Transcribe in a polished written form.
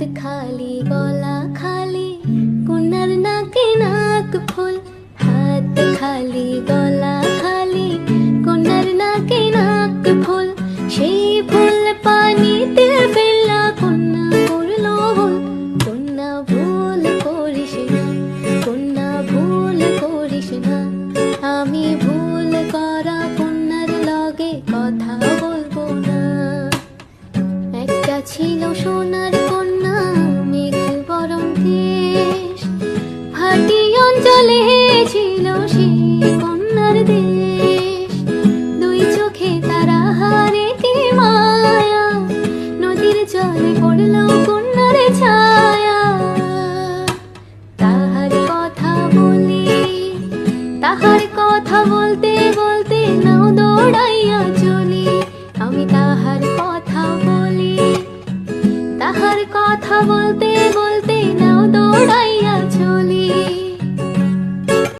খালি গলা খালি কোনার নাকে নাক ফুল, হাত খালি গলা খালি কোনার নাকে নাক ফুল। সেই ফুল পানিতে ফেললা কন্যা করলো ভুল। কন্যা ভুল করিস না, কন্যা ভুল করিস না। আমি ভুল করা কন্যার লগে কথা বলবো না। একটা ছিল সোনার কন্যা মেঘ বরণ দেশ, ভাটি অঞ্চলে ছিল সেই কন্যার দেশ। দুই চোখে তারা হারে কি মায়া, নদীর জলে পড়ল কন্যার ছায়া। তাহার কথা বলি, তাহার কথা বলতে বলতে নাও দৌড়াইয়া চলি। আমি তাহার কথা বলি, তাহার কথা বলতে বলতে